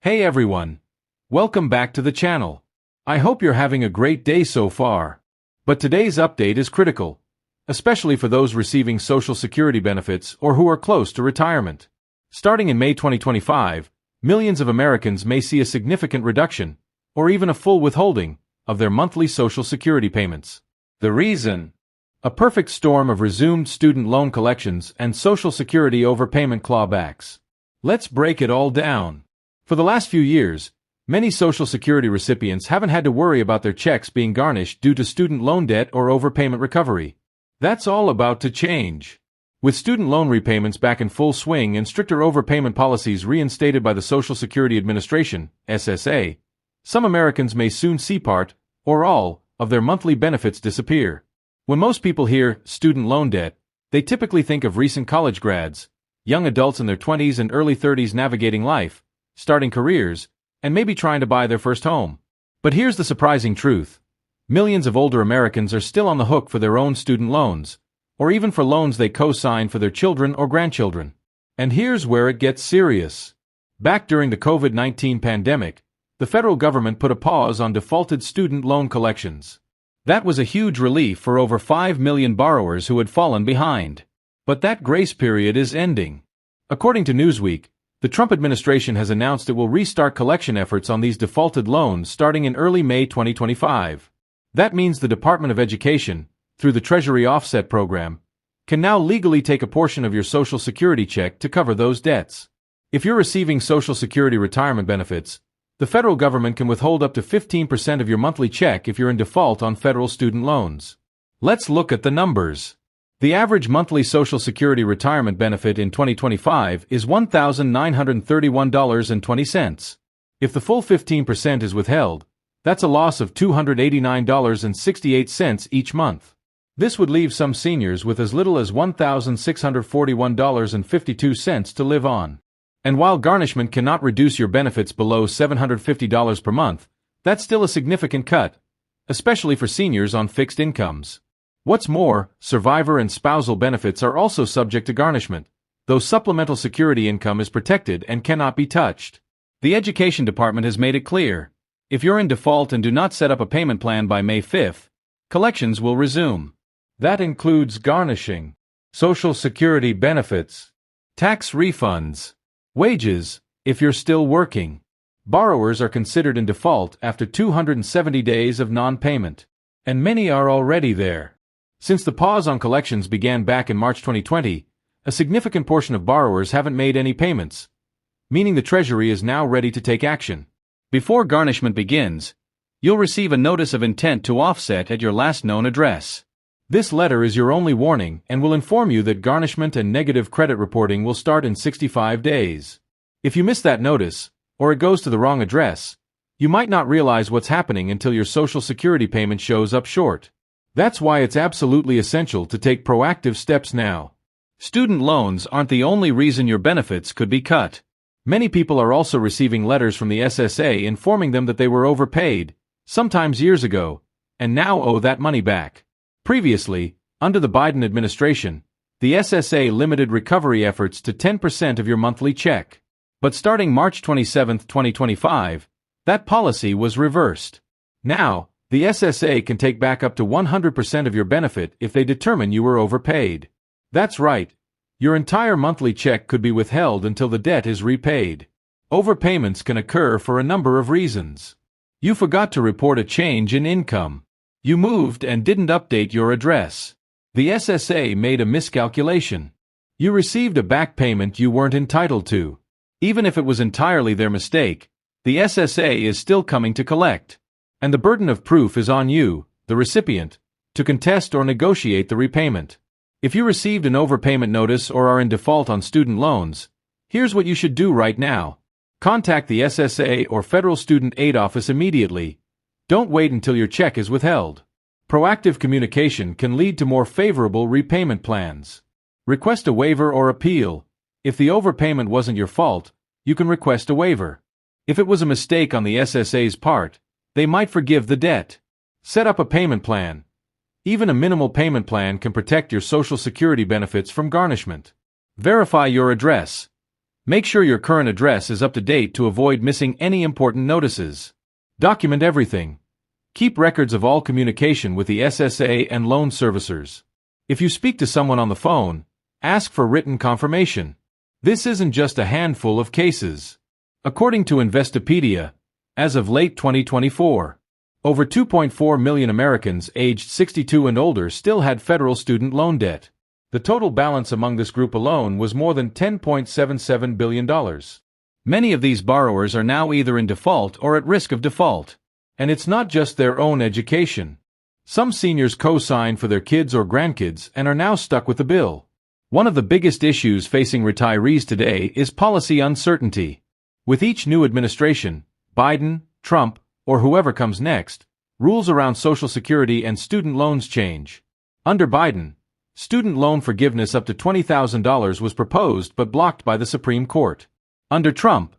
Hey everyone! Welcome back to the channel. I hope you're having a great day so far. But today's update is critical, especially for those receiving Social Security benefits or who are close to retirement. Starting in May 2025, millions of Americans may see a significant reduction, or even a full withholding, of their monthly Social Security payments. The reason? A perfect storm of resumed student loan collections and Social Security overpayment clawbacks. Let's break it all down. For the last few years, many Social Security recipients haven't had to worry about their checks being garnished due to student loan debt or overpayment recovery. That's all about to change. With student loan repayments back in full swing and stricter overpayment policies reinstated by the Social Security Administration, SSA, some Americans may soon see part, or all, of their monthly benefits disappear. When most people hear student loan debt, they typically think of recent college grads, young adults in their 20s and early 30s navigating life, starting careers, and maybe trying to buy their first home. But here's the surprising truth. Millions of older Americans are still on the hook for their own student loans, or even for loans they co-sign for their children or grandchildren. And here's where it gets serious. Back during the COVID-19 pandemic, the federal government put a pause on defaulted student loan collections. That was a huge relief for over 5 million borrowers who had fallen behind. But that grace period is ending. According to Newsweek, the Trump administration has announced it will restart collection efforts on these defaulted loans starting in early May 2025. That means the Department of Education, through the Treasury Offset Program, can now legally take a portion of your Social Security check to cover those debts. If you're receiving Social Security retirement benefits, the federal government can withhold up to 15% of your monthly check if you're in default on federal student loans. Let's look at the numbers. The average monthly Social Security retirement benefit in 2025 is $1,931.20. If the full 15% is withheld, that's a loss of $289.68 each month. This would leave some seniors with as little as $1,641.52 to live on. And while garnishment cannot reduce your benefits below $750 per month, that's still a significant cut, especially for seniors on fixed incomes. What's more, survivor and spousal benefits are also subject to garnishment, though supplemental security income is protected and cannot be touched. The Education Department has made it clear. If you're in default and do not set up a payment plan by May 5th, collections will resume. That includes garnishing, Social Security benefits, tax refunds, wages, if you're still working. Borrowers are considered in default after 270 days of non-payment, and many are already there. Since the pause on collections began back in March 2020, a significant portion of borrowers haven't made any payments, meaning the Treasury is now ready to take action. Before garnishment begins, you'll receive a notice of intent to offset at your last known address. This letter is your only warning and will inform you that garnishment and negative credit reporting will start in 65 days. If you miss that notice, or it goes to the wrong address, you might not realize what's happening until your Social Security payment shows up short. That's why it's absolutely essential to take proactive steps now. Student loans aren't the only reason your benefits could be cut. Many people are also receiving letters from the SSA informing them that they were overpaid, sometimes years ago, and now owe that money back. Previously, under the Biden administration, the SSA limited recovery efforts to 10% of your monthly check. But starting March 27, 2025, that policy was reversed. Now, the SSA can take back up to 100% of your benefit if they determine you were overpaid. That's right. Your entire monthly check could be withheld until the debt is repaid. Overpayments can occur for a number of reasons. You forgot to report a change in income. You moved and didn't update your address. The SSA made a miscalculation. You received a back payment you weren't entitled to. Even if it was entirely their mistake, the SSA is still coming to collect. And the burden of proof is on you, the recipient, to contest or negotiate the repayment. If you received an overpayment notice or are in default on student loans, here's what you should do right now. Contact the SSA or Federal Student Aid Office immediately. Don't wait until your check is withheld. Proactive communication can lead to more favorable repayment plans. Request a waiver or appeal. If the overpayment wasn't your fault, you can request a waiver. If it was a mistake on the SSA's part, they might forgive the debt. Set up a payment plan. Even a minimal payment plan can protect your Social Security benefits from garnishment. Verify your address. Make sure your current address is up to date to avoid missing any important notices. Document everything. Keep records of all communication with the SSA and loan servicers. If you speak to someone on the phone, ask for written confirmation. This isn't just a handful of cases. According to Investopedia, as of late 2024, over 2.4 million Americans aged 62 and older still had federal student loan debt. The total balance among this group alone was more than $10.77 billion. Many of these borrowers are now either in default or at risk of default. And it's not just their own education. Some seniors co-sign for their kids or grandkids and are now stuck with the bill. One of the biggest issues facing retirees today is policy uncertainty. With each new administration, Biden, Trump, or whoever comes next, rules around Social Security and student loans change. Under Biden, student loan forgiveness up to $20,000 was proposed but blocked by the Supreme Court. Under Trump,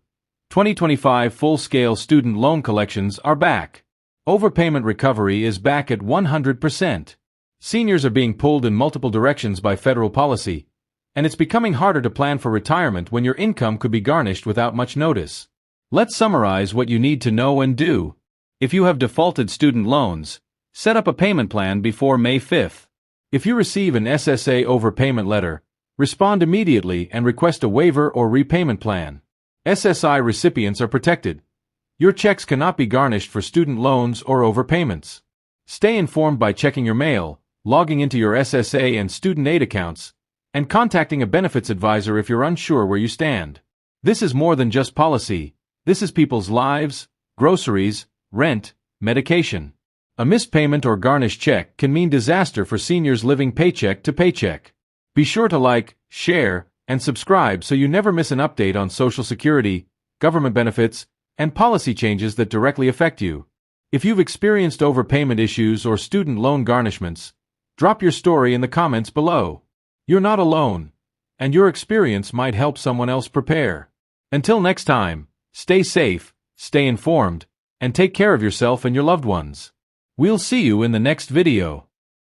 2025 full-scale student loan collections are back. Overpayment recovery is back at 100%. Seniors are being pulled in multiple directions by federal policy, and it's becoming harder to plan for retirement when your income could be garnished without much notice. Let's summarize what you need to know and do. If you have defaulted student loans, set up a payment plan before May 5th. If you receive an SSA overpayment letter, respond immediately and request a waiver or repayment plan. SSI recipients are protected. Your checks cannot be garnished for student loans or overpayments. Stay informed by checking your mail, logging into your SSA and student aid accounts, and contacting a benefits advisor if you're unsure where you stand. This is more than just policy. This is people's lives, groceries, rent, medication. A missed payment or garnished check can mean disaster for seniors living paycheck to paycheck. Be sure to like, share, and subscribe so you never miss an update on Social Security, government benefits, and policy changes that directly affect you. If you've experienced overpayment issues or student loan garnishments, drop your story in the comments below. You're not alone, and your experience might help someone else prepare. Until next time, stay safe, stay informed, and take care of yourself and your loved ones. We'll see you in the next video.